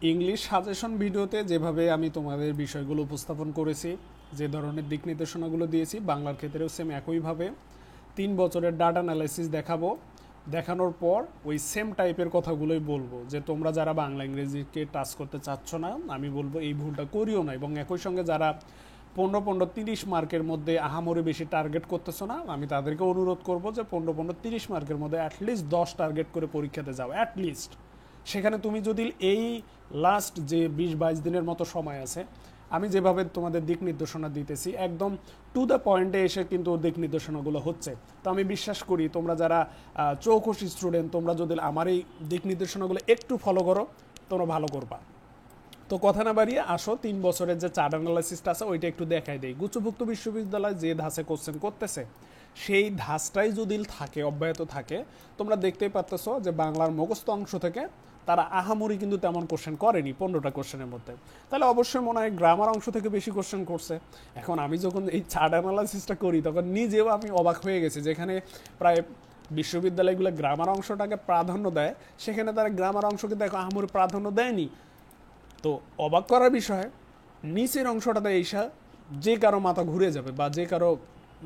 English suggestion ভিডিওতে যেভাবে আমি তোমাদের বিষয়গুলো উপস্থাপন করেছি, যে ধরনের দিক নির্দেশনাগুলো দিয়েছি, বাংলার ক্ষেত্রেও সেম একইভাবে 3 বছরের ডাটা অ্যানালাইসিস দেখাবো। দেখানোর পর ওই সেম টাইপের কথাগুলোই বলবো, যে তোমরা যারা বাংলা ইংরেজিকে টাচ করতে চাচ্ছ না, আমি বলবো এই ভুলটা করিও না। এবং একই সঙ্গে যারা 15-15-30 মার্কের মধ্যে আহামরি বেশি টার্গেট করতেছো না, আমি তাদেরকে অনুরোধ করবো যে 15-15-30 মার্কের মধ্যে অ্যাটলিস্ট 10 টার্গেট করে পরীক্ষাতে যাও অ্যাটলিস্ট। সেখানে তুমি যদি এই লাস্ট যে 20-22 দিনের মতো সময় আছে, আমি যেভাবে তোমাদের দিক নির্দেশনা দিতেছি একদম টু দ্য পয়েন্টে এসে কিন্তু দিক নির্দেশনাগুলো হচ্ছে। তো আমি বিশ্বাস করি তোমরা যারা চৌকস স্টুডেন্ট, তোমরা যদি আমার এই দিক নির্দেশনাগুলো একটু ফলো করো, তোমরা ভালো করবা। তো কথা না বাড়িয়ে আসো 3 বছরের যে চার্ট অ্যানালাইসিসটা আছে ওইটা একটু দেখাই দেই। গুচ্ছভুক্ত বিশ্ববিদ্যালয় যে ধাঁচে কোশ্চেন করতেছে, সেই ধাঁচটাই যদি থাকে, অব্যাহত থাকে, তোমরা দেখতেই পারতেছো যে বাংলার মুখস্থ অংশ থেকে তারা আহামরি কিন্তু তেমন কোশ্চেন করেনি 15টা কোশ্চেনের মধ্যে। তাহলে অবশ্যই মনে হয় গ্রামার অংশ থেকে বেশি কোশ্চেন করছে। এখন আমি যখন এই চার্ট অ্যানালাইসিসটা করি তখন নিজেও আমি অবাক হয়ে গেছি, যেখানে প্রায় বিশ্ববিদ্যালয়গুলো গ্রামার অংশটাকে প্রাধান্য দেয়, সেখানে তারা গ্রামার অংশকে দেখো আহামরি প্রাধান্য দেয়নি। তো অবাক করার বিষয়, নিচের অংশটাতে এইসা যে কারো মাথা ঘুরে যাবে, বা যে কারো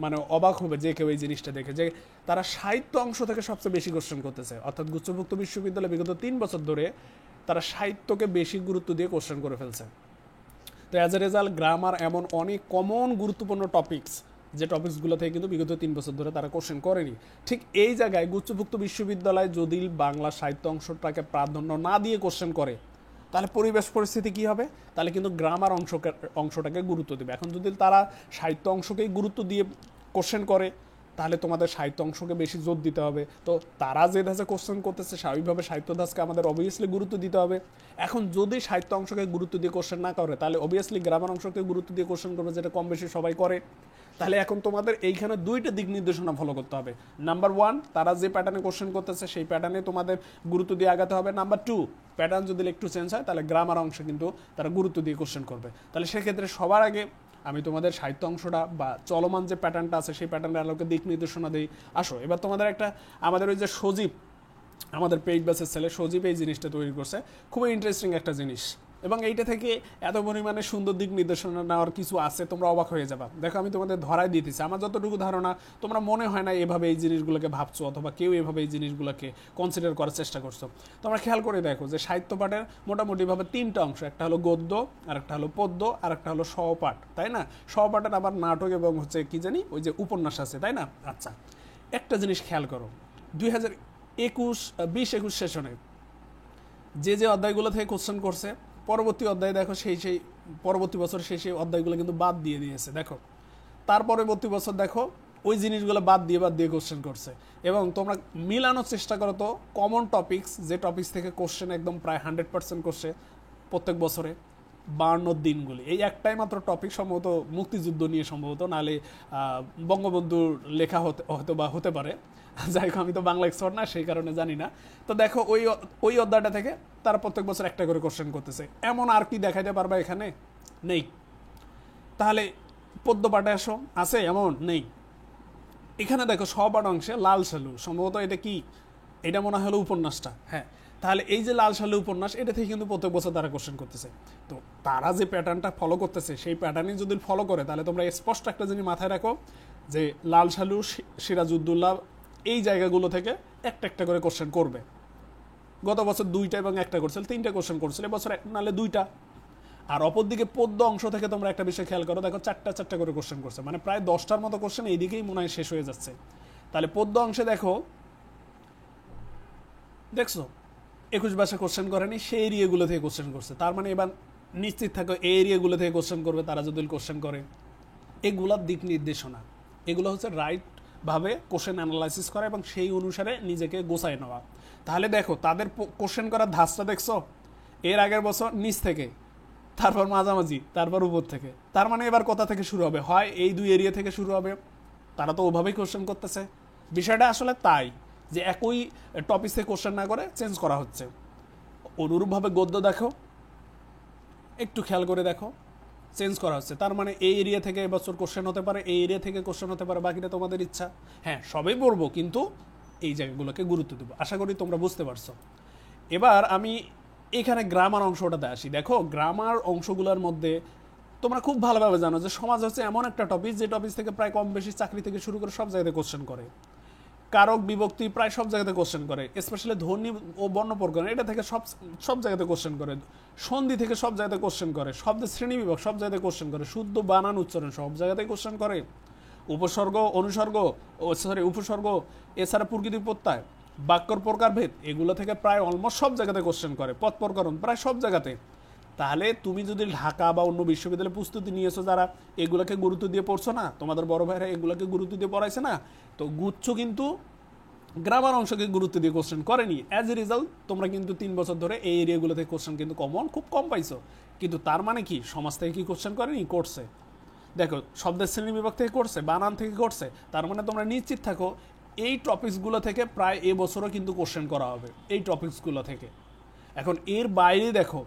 মানে অবাক হবে যে কেউ এই জিনিসটা দেখে, যে তারা সাহিত্য অংশ থেকে সবচেয়ে বেশি কোশ্চেন করতেছে। অর্থাৎ গুচ্ছভুক্ত বিশ্ববিদ্যালয় বিগত 3 বছর ধরে তারা সাহিত্যকে বেশি গুরুত্ব দিয়ে কোশ্চেন করে ফেলছে। তো অ্যাজ এ রেজাল্ট গ্রামার এমন অনেক কমন গুরুত্বপূর্ণ টপিকস, যে টপিকসগুলো থেকে কিন্তু বিগত 3 বছর ধরে তারা কোশ্চেন করেনি। ঠিক এই জায়গায় গুচ্ছভুক্ত বিশ্ববিদ্যালয় যদি বাংলা সাহিত্য অংশটাকে প্রাধান্য না দিয়ে কোশ্চেন করে, তাহলে পরিবেশ পরিস্থিতি কী হবে? তাহলে কিন্তু গ্রামার অংশটাকে গুরুত্ব দেবে। এখন যদি তারা সাহিত্য অংশকেই গুরুত্ব দিয়ে কোশ্চেন করে, তাহলে তোমাদের সাহিত্য অংশকে বেশি জোর দিতে হবে। তো তারা যে ধাঁচে কোশ্চেন করতেছে, স্বাভাবিকভাবে সাহিত্য ধাঁচকে আমাদের অবভিয়াসলি গুরুত্ব দিতে হবে। এখন যদি সাহিত্য অংশকে গুরুত্ব দিয়ে কোশ্চেন না করে, তাহলে অবভিয়াসলি গ্রামার অংশকে গুরুত্ব দিয়ে কোশ্চেন করবে, যেটা কম বেশি সবাই করে। তাহলে এখন তোমাদের এইখানে দুইটা দিক নির্দেশনা ফলো করতে হবে। নাম্বার 1, তারা যে প্যাটার্নে কোশ্চেন করতেছে সেই প্যাটার্নে তোমাদের গুরুত্ব দিয়ে আগাতে হবে। নাম্বার 2, প্যাটার্ন যদি একটু চেঞ্জ হয়, তাহলে গ্রামার অংশে কিন্তু তারা গুরুত্ব দিয়ে কোশ্চেন করবে। তাহলে সেক্ষেত্রে সবার আগে আমি তোমাদের সাহিত্য অংশটা বা চলমান যে প্যাটার্নটা আছে সেই প্যাটার্নের আলোকে দিক নির্দেশনা দিই। আসো এবার তোমাদের একটা, আমাদের ওই যে সজীব, আমাদের পেইড ব্যাচের ছেলে সজীব এই জিনিসটা তৈরি করছে, খুবই ইন্টারেস্টিং একটা জিনিস। এবং এইটা থেকে এত পরিমাণে সুন্দর দিক নির্দেশনা নেওয়ার কিছু আছে, তোমরা অবাক হয়ে যাবা। দেখো আমি তোমাদের ধরাই দিতেছি, আমার যতটুকু ধারণা, তোমরা মনে হয় না এভাবে এই জিনিসগুলোকে ভাবছো, অথবা কেউ এভাবে এই জিনিসগুলোকে কনসিডার করার চেষ্টা করছো। তোমরা খেয়াল করে দেখো যে সাহিত্য পাঠের মোটামুটিভাবে 3টা অংশ, একটা হলো গদ্য, আর একটা হলো পদ্য, আর একটা হলো সহপাঠ, তাই না? সহপাঠের আবার নাটক এবং হচ্ছে কি জানি ওই যে উপন্যাস আছে, তাই না? আচ্ছা, একটা জিনিস খেয়াল করো, 2021 সেশনে যে যে অধ্যায়গুলো থেকে কোশ্চেন করছে, পরবর্তী অধ্যায় দেখো সেই পরবর্তী বছর সেই অধ্যায়গুলো কিন্তু বাদ দিয়ে দিয়েছে। দেখো তার পরবর্তী বছর দেখো ওই জিনিসগুলো বাদ দিয়ে কোশ্চেন করছে। এবং তোমরা মিলানোর চেষ্টা করো তো, কমন টপিকস, যে টপিকস থেকে কোশ্চেন একদম প্রায় 100% করছে প্রত্যেক বছরে, 52 দিনগুলি, এই একটাই মাত্র টপিক সম্ভবত মুক্তিযুদ্ধ নিয়ে, সম্ভবত, নাহলে বঙ্গবন্ধুর লেখা হতে বা হতে পারে। যাই হোক, আমি তো বাংলা এক্সপার্ট না, সেই কারণে জানি না। তো দেখো ওই অধ্যায়টা থেকে তারা প্রত্যেক বছর একটা করে কোশ্চেন করতেছে। এমন আর কি দেখাইতে পারবা? এখানে নেই। তাহলে পদ্য পাঠে আসো, আছে? এমন নেই। এখানে দেখো সহপাঠ অংশে লাল সালু, সম্ভবত এটা কি, এটা মনে হলো উপন্যাসটা, হ্যাঁ। তাহলে এই যে লাল সালু উপন্যাস, এটা থেকে কিন্তু প্রত্যেক বছর তারা কোশ্চেন করতেছে। তো তারা যে প্যাটার্নটা ফলো করতেছে সেই প্যাটার্নই যদি ফলো করে, তাহলে তোমরা স্পষ্ট একটা জিনিস মাথায় রাখো, যে লাল সালু, সিরাজউদ্দৌলা, এই জায়গাগুলো থেকে একটা একটা করে কোশ্চেন করবে। গত বছর 2টা এবং একটা করছিল, 3টা কোশ্চেন করছিল, এবছর নাহলে 2টা। আর অপরদিকে পদ্য অংশ থেকে তোমরা একটা বিষয় খেয়াল করো, দেখো 4টা করে কোশ্চেন করছে, মানে প্রায় 10টার মতো কোশ্চেন এইদিকেই মনে হয় শেষ হয়ে যাচ্ছে। তাহলে পদ্য অংশে দেখো, দেখছো 21 ভাষা কোশ্চেন করেনি, সেই এরিয়াগুলো থেকে কোশ্চেন করছে। তার মানে এবার নিশ্চিত থাকো এই এরিয়াগুলো থেকে কোশ্চেন করবে তারা যদি কোশ্চেন করে। এগুলোর দিক নির্দেশনা, এগুলো হচ্ছে রাইট ভাবে কোশ্চেন অ্যানালাইসিস করা এবং সেই অনুসারে নিজেকে গোছায় নেওয়া। তাহলে দেখো তাদের কোশ্চেন করার ধাঁচটা দেখছো, এর আগের বছর নিচ থেকে, তারপর মাঝামাঝি, তারপর উপর থেকে। তার মানে এবার কোথা থেকে শুরু হবে? হয় এই 2 এরিয়া থেকে শুরু হবে, তারা তো ওভাবেই কোশ্চেন করতেছে। বিষয়টা আসলে তাই, যে একই টপিক থেকে কোশ্চেন না করে চেঞ্জ করা হচ্ছে। অনুরূপভাবে গদ্য দেখো, একটু খেয়াল করে দেখো, চেঞ্জ করা হচ্ছে। তার মানে এই এরিয়া থেকে এবছর কোশ্চেন হতে পারে, এই এরিয়া থেকে কোশ্চেন হতে পারে, বাকিটা তোমাদের ইচ্ছা। হ্যাঁ, সবই পড়বো, কিন্তু এই জায়গাগুলোকে গুরুত্ব দেবো। আশা করি তোমরা বুঝতে পারছো। এবার আমি এখানে গ্রামার অংশটাতে আসি। দেখো গ্রামার অংশগুলোর মধ্যে তোমরা খুব ভালোভাবে জানো যে সমাজ হচ্ছে এমন একটা টপিক যে টপিক থেকে প্রায় কম বেশি চাকরি থেকে শুরু করে সব জায়গাতে কোশ্চেন করে। কারক বিভক্তি প্রায় সব জায়গাতে কোশ্চেন করে, স্পেশালি ধ্বনি ও বর্ণ প্রকরণ এটা থেকে সব সব জায়গাতে কোশ্চেন করে, সন্ধি থেকে সব জায়গাতে কোশ্চেন করে, শব্দের শ্রেণী বিভাগ সব জায়গাতে কোশ্চেন করে, শুদ্ধ বানান উচ্চারণ সব জায়গাতেই কোশ্চেন করে, উপসর্গ অনুসর্গ উপসর্গ এছাড়া প্রকৃতি প্রত্যয় বাক্যর প্রকারভেদ এগুলো থেকে প্রায় অলমোস্ট সব জায়গাতে কোশ্চেন করে, পথ প্রকরণ প্রায় সব জায়গাতে। তাহলে তুমি যদি ঢাকা বা অন্য বিশ্ববিদ্যালয়ে প্রস্তুতি নিয়েছো যারা এগুলোকে গুরুত্ব দিয়ে পড়ছো না, তোমাদের বড় ভাইরা এগুলোকে গুরুত্ব দিয়ে পড়াইছে না, তো গুচ্ছ কিন্তু গ্রামার অংশকে গুরুত্ব দিয়ে কোশ্চেন করেনি। অ্যাজ এ রেজাল্ট তোমরা কিন্তু 3 বছর ধরে এই এরিয়াগুলো থেকে কোশ্চেন কিন্তু খুব কম পাইছো। কিন্তু তার মানে কি সমাজ থেকে কি কোশ্চেন করেনি? করছে। দেখো শব্দের শ্রেণী বিভাগ থেকে করছে, বানান থেকে করছে, তার মানে তোমরা নিশ্চিত থাকো এই টপিকসগুলো থেকে প্রায় এবছরও কিন্তু কোশ্চেন করা হবে এই টপিকসগুলো থেকে। এখন এর বাইরে দেখো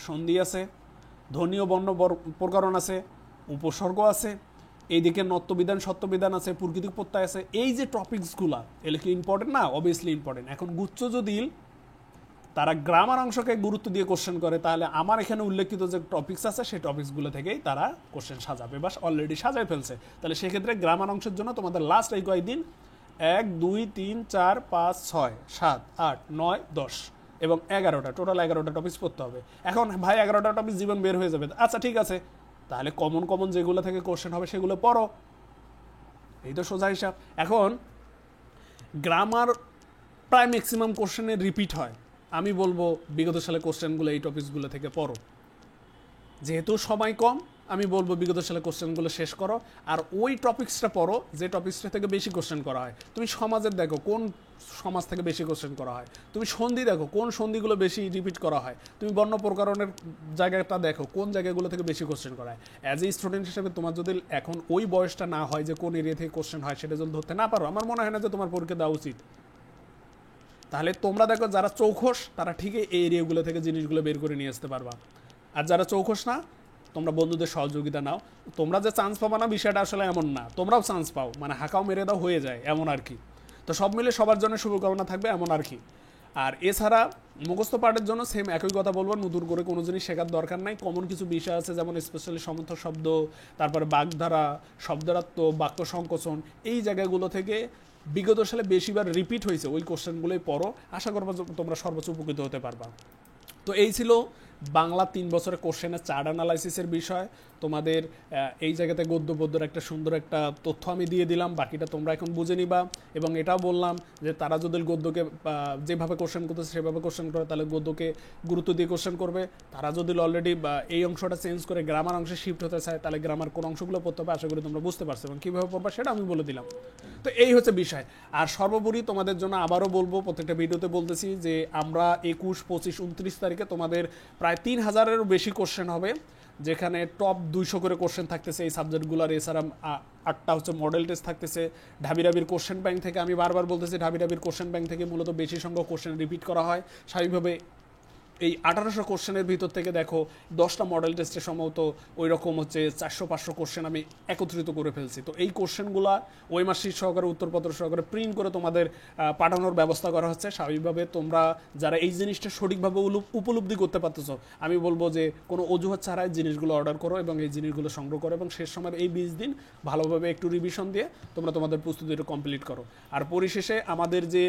সন্ধি আছে, ধ্বনি ও বর্ণ প্রকরণ আছে, উপসর্গ আছে, এইদিকে নত্যবিধান সত্যবিধান আছে, প্রকৃতিক প্রত্যয় আছে। এই যে টপিকসগুলা এগুলো কি ইম্পর্টেন্ট না? Obviously important. এখন গুচ্ছ যদি তারা গ্রামার অংশকে গুরুত্ব দিয়ে কোশ্চেন করে, তাহলে আমার এখানে উল্লেখিত যে টপিকস আছে সেই টপিকসগুলো থেকেই তারা কোশ্চেন সাজাবে বা অলরেডি সাজায় ফেলছে। তাহলে সেক্ষেত্রে গ্রামার অংশের জন্য তোমাদের লাস্ট এই কয়েকদিন 1 2 3 4 5 6 7 8 9 10 এবং 11টা টোটাল 11টা টপিকস পড়তে হবে। এখন ভাই 11টা টপিক জীবন বের হয়ে যাবে, আচ্ছা ঠিক আছে, তাহলে কমন যেগুলো থেকে কোশ্চেন হবে সেগুলো পড়ো, এই তো সোজা হিসাব। এখন গ্রামার প্রায় ম্যাক্সিমাম কোশ্চেনে রিপিট হয়, আমি বলবো বিগত সালে কোশ্চেনগুলো এই টপিকসগুলো থেকে পড়ো। যেহেতু সময় কম আমি বলবো বিগত সালে কোশ্চেনগুলো শেষ করো আর ওই টপিক্সটা পড়ো যে টপিক্সটা থেকে বেশি কোশ্চেন করা হয়। তুমি সমাজের দেখো কোন সমাজ থেকে বেশি কোশ্চেন করা হয়, তুমি সন্ধি দেখো কোন সন্ধিগুলো বেশি রিপিট করা হয়, তুমি বর্ণ প্রকরণের জায়গাটা দেখো কোন জায়গাগুলো থেকে বেশি কোশ্চেন করা হয়। অ্যাজ এ স্টুডেন্ট হিসেবে তোমার যদি এখন ওই বয়সটা না হয় যে কোন এরিয়া থেকে কোশ্চেন হয় সেটা যদি ধরতে না পারো, আমার মনে হয় না যে তোমার পরীক্ষা দেওয়া উচিত। তাহলে তোমরা দেখো যারা চৌখস তারা ঠিকই এই এরিয়াগুলো থেকে জিনিসগুলো বের করে নিয়ে আসতে পারবা, আর যারা চৌখস না তোমরা বন্ধুদের সহযোগিতা নাও। তোমরা যে চান্স পাবা না বিষয়টা আসলে এমন না, তোমরাও চান্স পাও, মানে হাঁকাও মেরে দাও হয়ে যায় এমন আর কি। তো সব মিলে সবার জন্য শুভকামনা থাকবে এমন আর কি। আর এছাড়া মুখস্থ পাঠের জন্য সেম একই কথা বলবো, নতুন করে কোনো জিনিস শেখার দরকার নাই। কমন কিছু বিষয় আছে যেমন স্পেশালি সমর্থক শব্দ, তারপরে বাগধারা, শব্দার্থ, বাক্য সংকোচন, এই জায়গাগুলো থেকে বিগত সালে বেশিবার রিপিট হয়েছে ওই কোশ্চেনগুলোই পড়ো, আশা করবো তোমরা সর্বোচ্চ উপকৃত হতে পারবা। তো এই ছিল বাংলা 3 বছরের কোশ্চেনের চার্ট অ্যানালাইসিসের বিষয়। তোমাদের এই জায়গাতে গদ্য পদ্যর একটা সুন্দর একটা তথ্য আমি দিয়ে দিলাম, বাকিটা তোমরা এখন বুঝে নিবা। এবং এটাও বললাম যে তারা যদি গদ্যকে যেভাবে কোশ্চেন করতেছে সেভাবে কোশ্চেন করে তাহলে গদ্যকে গুরুত্ব দিয়ে কোশ্চেন করবে। তারা যদি অলরেডি এই অংশটা চেঞ্জ করে গ্রামার অংশে শিফট হতে চায় তাহলে গ্রামার কোন অংশগুলো পড়তে হবে আশা করি তোমরা বুঝতে পারছো এবং কীভাবে পড়বা সেটা আমি বলে দিলাম। তো এই হচ্ছে বিষয়। আর সর্বোপরি তোমাদের জন্য আবারও বলবো, প্রত্যেকটা ভিডিওতে বলতেছি যে আমরা 21, 25, 29 তারিখে তোমাদের প্রায় 3000-এরও বেশি কোশ্চেন হবে, যেখানে টপ 200 করে কোশ্চেন থাকতেছে এই সাবজেক্টগুলোর। এছাড়া 8টা হচ্ছে মডেল টেস্ট থাকতেছে। ঢাবির কোশ্চেন ব্যাংক থেকে, আমি বারবার বলতেছি ঢাবির কোশ্চেন ব্যাংক থেকে মূলত বেশি সংখ্যক কোশ্চেন রিপিট করা হয় স্বাভাবিকভাবে। এই 1800 কোশ্চেনের ভিতর থেকে দেখো 10টা মডেল টেস্টের সম্ভবত ওই রকম হচ্ছে 400-500 কোশ্চেন আমি একত্রিত করে ফেলছি। তো এই কোশ্চেনগুলো ওই মাসিক সহকারে উত্তরপত্র সহকারে প্রিন্ট করে তোমাদের পাঠানোর ব্যবস্থা করা হচ্ছে। স্বাভাবিকভাবে তোমরা যারা এই জিনিসটা সঠিকভাবে উপলব্ধি করতে পারতেছো আমি বলবো যে কোনো অজুহাত ছাড়াই জিনিসগুলো অর্ডার করো এবং এই জিনিসগুলো সংগ্রহ করো এবং শেষ সময়ের এই 20 দিন ভালোভাবে একটু রিভিশন দিয়ে তোমরা তোমাদের প্রস্তুতিটা কমপ্লিট করো। আর পরিশেষে আমাদের যে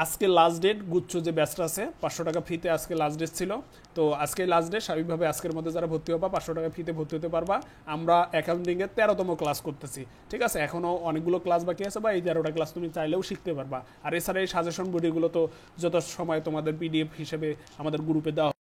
আজকে লাস্ট ডেট, গুচ্ছ যে ব্যাচটা আছে 500 টাকা ফিতে আজকে লাস্ট ডেট ছিল, তো আজকে লাস্ট ডেট। স্বাভাবিকভাবে আজকের মধ্যে যারা ভর্তি হবা 500 টাকা ফিতে ভর্তি হতে পারবা। আমরা অ্যাকাউন্টিংয়ের 13তম ক্লাস করতেছি, ঠিক আছে, এখনও অনেকগুলো ক্লাস বাকি আছে বা এই 13টা ক্লাস তুমি চাইলেও শিখতে পারবা। আর এছাড়া এই সাজেশন ভিডিওগুলো তো যত সময় তোমাদের পিডিএফ হিসেবে আমাদের গ্রুপে দেওয়া